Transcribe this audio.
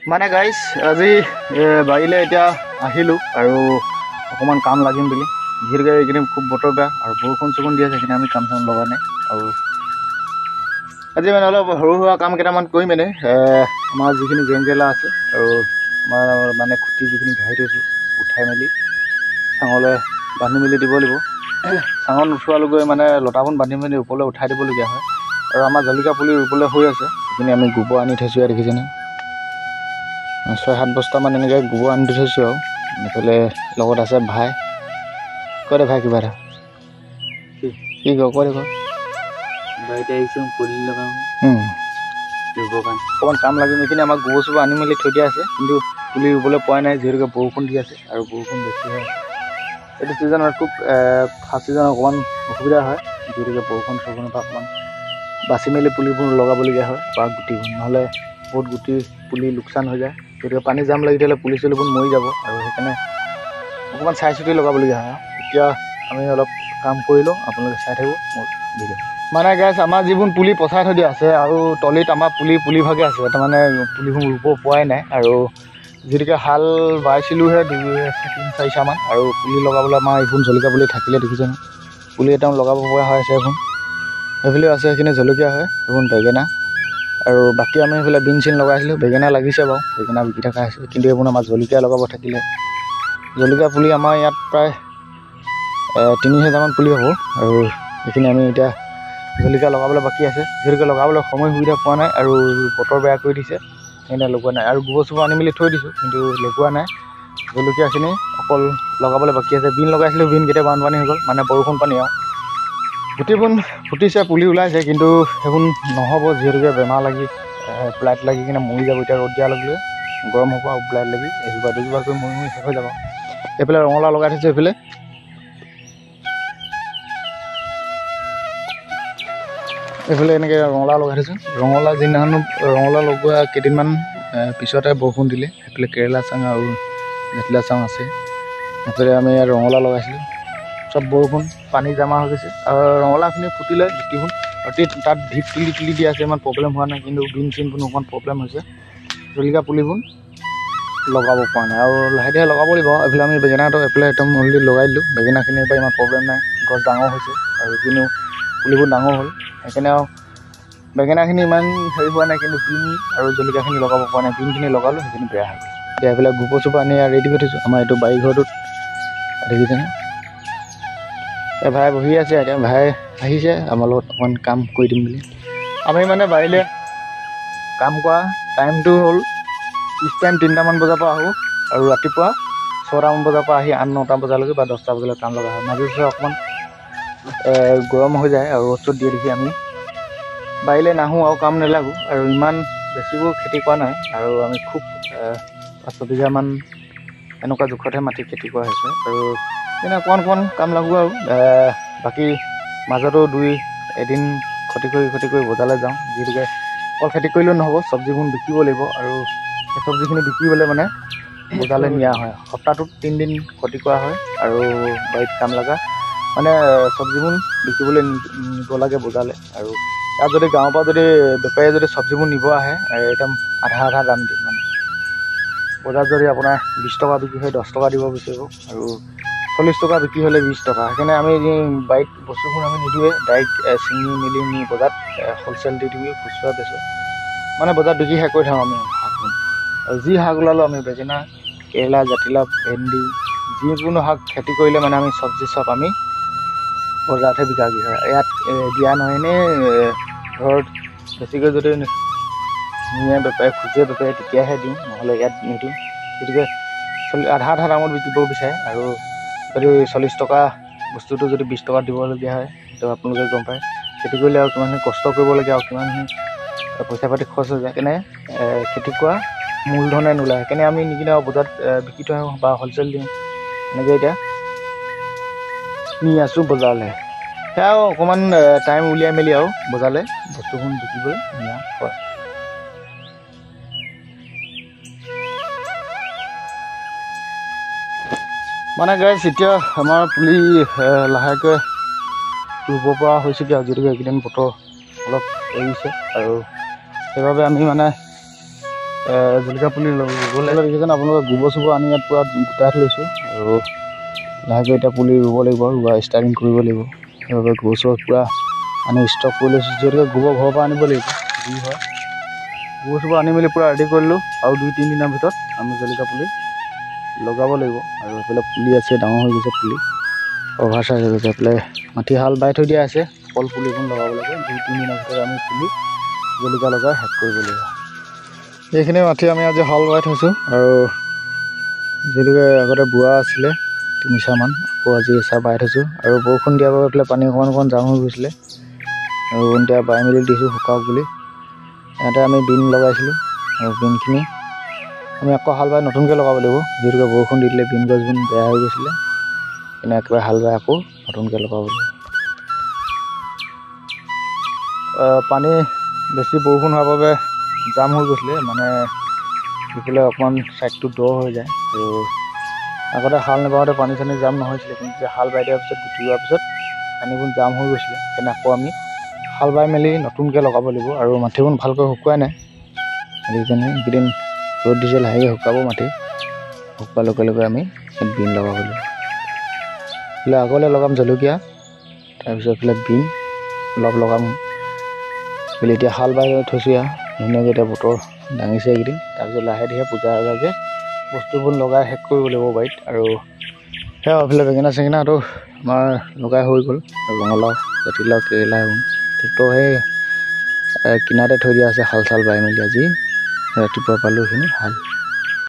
মানে গাইজ আজি বাৰীলে এতিয়া আহিলোঁ আৰু অকণমান কাম লাগিম বুলি। যিহেতুকে এইকেইদিন খুব বতৰ বেয়া আৰু বৰষুণ চৰষুণ দি আছে, সেইখিনি আমি কাম চাম লগা নাই। আৰু আজি মানে অলপ সৰু সুৰা কাম কেইটামান কৰি মানে আমাৰ যিখিনি জেংকেলা আছে আৰু আমাৰ মানে খুঁটি যিখিনি ঘাই থৈছোঁ উঠাই মেলি চাঙলৈ বান্ধি মেলি দিব লাগিব। চাঙত নোথোৱালৈকে মানে লতাখন বান্ধি মেলি ওপৰলৈ উঠাই দিবলগীয়া হয়। আৰু আমাৰ জলকীয়া পুলি ৰুবলৈ হৈ আছে, সেইখিনি আমি গোবৰ আনি থৈছোঁ ইয়াত দেখিছেনে। 6-7 বস্তামান এনেকৈ গোবৰ আনি থৈছোঁ আৰু এইফালে লগত আছে ভাই। কৈ দে ভাই কিবা এটা কি কৈ দে বাৰীতে আহিছোঁ পুলি লগাওঁ ৰুবৰ কাৰণে। অকণমান কাম লাগিম। এইখিনি আমাক গোবৰ চোবৰ আনি মেলি থৈ দিয়া আছে, কিন্তু পুলি ৰুবলৈ পোৱা নাই যিহেতুকে বৰষুণ দি আছে আৰু বৰষুণ বেছি হয়। এইটো ছিজনত খুব ফাৰ্ষ্ট ছিজনত অকণমান অসুবিধা হয়, যিহেতুকে বৰষুণ চৰষুণৰ পৰা অকণমান বাচি মেলি পুলিবোৰ লগাবলগীয়া হয় বা গুটিবোৰ, নহ'লে বহুত গুটি পুলি লোকচান হৈ যায়। গতিকে পানী জাম লাগি থাকিলে পুলি চুলিবোৰ মৰি যাব আৰু সেইকাৰণে অকণমান চাই চিতি লগাবলগীয়া হয়। এতিয়া আমি অলপ কাম কৰি লওঁ, আপোনালোকে চাই থাকিব মোৰ ভিডিঅ'। মানে গাইছ আমাৰ যিবোৰ পুলি পচাই থৈ দিয়া আছে আৰু তলিত আমাৰ পুলি ভাগে আছে, তাৰমানে পুলিবোৰ ৰুব পৰাই নাই। আৰু যিহেতুকে হাল বাইছিলোঁহে 3-4 চাহমান, আৰু পুলি লগাবলৈ আমাৰ এইবোৰ জলকীয়া পুলি থাকিলে দেখিছেনে, পুলি একদম লগাব পৰা হৈ আছে। সেইফালেও আছে, সেইখিনি জলকীয়া হয়, এইবোৰ বেঙেনা। আৰু বাকী আমি সেইফালে বিন চিন লগাইছিলোঁ, বেঙেনা লাগিছে বাৰু, বেঙেনা বিকি থকা হৈছে। কিন্তু এইবোৰ আমাৰ জলকীয়া লগাব থাকিলে, জলকীয়া পুলি আমাৰ ইয়াত প্ৰায় 3000মান পুলি হ'ব। আৰু সেইখিনি আমি এতিয়া জলকীয়া লগাবলৈ বাকী আছে, যিহেতুকে লগাবলৈ সময় সুবিধা পোৱা নাই আৰু বতৰ বেয়া কৰি দিছে, সেইকাৰণে লগোৱা নাই। আৰু গোবৰ চোবৰ আনি মেলি থৈ দিছোঁ, কিন্তু লগোৱা নাই। জলকীয়াখিনি অকল লগাবলৈ বাকী আছে। বিন লগাইছিলোঁ, বিন কেতিয়া বানপানী হৈ গ'ল, মানে বৰষুণ পানী আৰু গুটিবোৰ ফুটিছে, পুলি ওলাইছে, কিন্তু সেইবোৰ নহ'ব যিহেতুকে বেমাৰ লাগি ব্লাইট লাগি কিনে মৰি যাব। এতিয়া ৰ'দ দিয়াৰ লগে লগে গৰম হ'ব আৰু ব্লাইট লাগি এজোপা দুজোপাকৈ মৰি শেষ হৈ যাব। এইফালে ৰঙালাও লগাই থৈছোঁ, এইফালে এনেকৈ ৰঙালাও লগাই থৈছোঁ। ৰঙালাও যিদিনাখন ৰঙালাও লগোৱা কেইদিনমান পিছতে বৰষুণ দিলে। সেইফালে কেৰেলা চাং আৰু জাতিলাও চাং আছে। সেইফালে আমি ইয়াত ৰঙালাও লগাইছিলোঁ, চব বৰষুণ পানী জমা হৈ গৈছে। আৰু ৰঙালাওখিনি ফুটিলে গুটিবোৰ, আৰু তাত ঢিপ তুলি দিয়া আছে, ইমান প্ৰব্লেম হোৱা নাই। কিন্তু বিন চিনবোৰ অকণমান প্ৰব্লেম হৈছে। জলকীয়া পুলিবোৰ লগাব পৰা নাই আৰু লাহে ধীৰে লগাব লাগিব। এইফালে আমি বেঙেনাটো এইফালে একদম অলৰেডি লগাই দিলোঁ। বেঙেনাখিনিৰ পৰা ইমান প্ৰব্লেম নাই, গছ ডাঙৰ হৈছে আৰু কিন্তু পুলিবোৰ ডাঙৰ হ'ল, সেইকাৰণে আৰু বেঙেনাখিনি ইমান হেৰি হোৱা নাই। কিন্তু বিন আৰু জলকীয়াখিনি লগাব পৰা নাই। বিনখিনি লগালোঁ, সেইখিনি বেয়া হৈ গ'ল। এতিয়া এইফালে গোবৰ চোবৰ আনি ৰেডি কৰি থৈছোঁ আমাৰ এইটো বাৰী ঘৰটোত, দেখিছেনে। ভাই বহি আছে, এতিয়া ভাই আহিছে আমাৰ লগত অকণমান কাম কৰি দিম বুলি। আমি মানে বাৰীলৈ কাম কৰা টাইমটো হ'ল পিছ টাইম 3টামান বজাৰ পৰা আহোঁ, আৰু ৰাতিপুৱা 6টামান বজাৰ পৰা আহি 8-9টা বজালৈকে বা 10টা বজালৈ কাম লগা হয়। মাজে মাজে অকণমান গৰম হৈ যায় আৰু ৰ'দ চ'দ দিয়ে দেখি আমি বাৰীলৈ নাহোঁ আৰু কাম নালাগোঁ। আৰু ইমান বেছিবোৰ খেতি কৰা নাই, আৰু আমি খুব 5 বিঘামান এনেকুৱা জোখতহে মাটি খেতি কৰা হৈছে। আৰু এনে অকণমান কাম লাগোঁ আৰু বাকী মাজতো এদিন ক্ষতি কৰি বজাৰলৈ যাওঁ, যিহেতুকে অকল খেতি কৰিলেও নহ'ব, চব্জিবোৰ বিকিব লাগিব। আৰু সেই চব্জিখিনি বিকিবলৈ মানে বজাৰলৈ নিয়া হয়। সপ্তাহটোত 3 দিন ক্ষতি কৰা হয়। আৰু বাৰীত কাম লগা মানে চব্জিবোৰ বিকিবলৈ নিব লাগে বজাৰলৈ। আৰু ইয়াত যদি গাঁৱৰ পৰা যদি বেপাৰীয়ে যদি চব্জিবোৰ নিব আহে, একদম আধা দাম দিয়ে। মানে বজাৰত যদি আপোনাৰ 20 টকা বিক্ৰী হয় 10 টকা দিব বিচাৰিব, আৰু 40 টকা বিক্ৰী হ'লে 20 টকা। সেইকাৰণে আমি বাৰীত বস্তুবোৰ আমি নিদিওঁৱে, ডাইৰেক্ট ছিঙি মেলি নি বজাৰত হ'লচেল দি দিওঁ, খুচুৰা বেচোঁ। মানে বজাৰত বিক্ৰী শেষ কৰি থওঁ আমি শাকবোৰ। আৰু যি শাক ওলালেও আমি বেঙেনা, কেৰেলা, জাতিলাও, ভেন্দি, যিকোনো শাক খেতি কৰিলে মানে আমি চব্জি চব আমি বজাৰতহে বিকাগৈ হয়। ইয়াত দিয়া নহয়। এনেই ঘৰত বেছিকৈ যদি নিয়ে বেপাৰী, খোজে বেপাৰী, তেতিয়াহে দিওঁ, নহ'লে ইয়াত নিদিওঁ। গতিকে আধা দামত বিকিব বিচাৰে। আৰু যদি 40 টকা বস্তুটো যদি 20 টকাত দিবলগীয়া হয়, তো আপোনালোকে গম পায় খেতি কৰিলে আৰু কিমানখিনি কষ্ট কৰিবলগীয়া আৰু কিমানখিনি পইচা পাতি খৰচ হৈ যায়। সেইকাৰণে খেতি কৰা মূলধনে নোলায়। সেইকাৰণে আমি নিকিনে আৰু বজাৰত বিকি থৈ আহোঁ বা হ'লচেল দিওঁ। এনেকৈ এতিয়া নি আছোঁ বজাৰলৈ। সেয়াও অকণমান টাইম উলিয়াই মেলি আৰু বজাৰলৈ বস্তুবোৰ বিকিবলৈ নিয়া হয়। মানে গাইছ এতিয়া আমাৰ পুলি লাহেকৈ ৰুব পৰা হৈছেগৈ, আৰু যিহেতুকে এইকেইদিন বতৰ অলপ এৰিছে। আৰু সেইবাবে আমি মানে জলকীয়া পুলি ৰুবলৈ দেখিছেনে আপোনালোকে গোবৰ চোবৰ আনি ইয়াত পূৰা গোটাই লৈছোঁ আৰু লাহেকৈ এতিয়া পুলি ৰুব লাগিব ৰোৱা ষ্টাৰ্টিং কৰিব লাগিব সেইবাবে গোবৰ চোবৰ পূৰা আনি ষ্টক কৰি লৈছোঁ যিহেতুকে গোবৰ ঘৰৰ পৰা আনিব লাগিব যি হয় গোবৰ চোবৰ আনি মেলি পূৰা ৰেডি কৰিলোঁ আৰু 2-3 দিনৰ ভিতৰত আমি জলকীয়া পুলি লগাব লাগিব আৰু এইফালে পুলি আছে ডাঙৰ হৈ গৈছে পুলি অভাৰ চাইজ হৈ গৈছে এইফালে মাটি হাল বাই থৈ দিয়া আছে কল পুলিখন লগাব লাগে 2-3 দিনৰ ভিতৰত আমি পুলি জলকীয়া লগাই শেষ কৰিব লাগিব এইখিনি মাটি আমি আজি হাল বাই থৈছোঁ আৰু জলকীয়া আগতে বোৱা আছিলে 3-4মান আকৌ আজি এচাহ বাই থৈছোঁ আৰু বৰষুণ দিয়াৰ বাবে এইফালে পানী অকণমান জাম হৈ গৈছিলে আৰু এতিয়া বাই মেলি দিছোঁ শুকাওক বুলি ইয়াতে আমি বিন লগাইছিলোঁ আৰু বিনখিনি আমি আকৌ হাল বাই নতুনকৈ লগাব লাগিব যিহেতুকে বৰষুণ দি দিলে বিন গছবোৰ বেয়া হৈ গৈছিলে কিন্তু একেবাৰে হাল বাই আকৌ নতুনকৈ লগাব লাগিব পানী বেছি বৰষুণ হোৱাৰ বাবে জাম হৈ গৈছিলে মানে সেইফালে অকণমান ছাইডটো দ হৈ যায় আৰু আগতে হাল নেবাওঁতে পানী চানী জাম নহৈছিলে কিন্তু এতিয়া হাল বাই দিয়াৰ পিছত গুটি ৰোৱাৰ পিছত পানীবোৰ জাম হৈ গৈছিলে সেইকাৰণে আকৌ আমি হাল বাই মেলি নতুনকৈ লগাব লাগিব আৰু মাটিবোৰ ভালকৈ শুকুৱাই নাই সেইকাৰণে এইকেইদিন ৰ'দ দিছে লাহেকৈ শুকাব মাটি শুকোৱাৰ লগে লগে আমি বিন লগাব লাগিব এইফালে আগলৈ লগাম জলকীয়া তাৰপিছত এইফালে বিন অলপ লগাম বুলি এতিয়া হাল বাই থৈছোঁ ইয়াৰ ধুনীয়াকৈ এতিয়া বতৰ দাঙিছে এইকেইদিন তাৰপিছত লাহে ধীৰে পূজা আগে বস্তুবোৰ লগাই শেষ কৰিব লাগিব বাৰীত আৰু সেয়া এইফালে বেঙেনা চেঙেনাটো আমাৰ লগাই হৈ গ'ল ৰঙালাও জাতিলাও কেৰেলা ট্ৰেক্টৰ সেই কিনাৰতে থৈ দিয়া আছে হাল চাল বাই মেলি আজি ৰাতিপুৱা পালোঁ এইখিনি হাল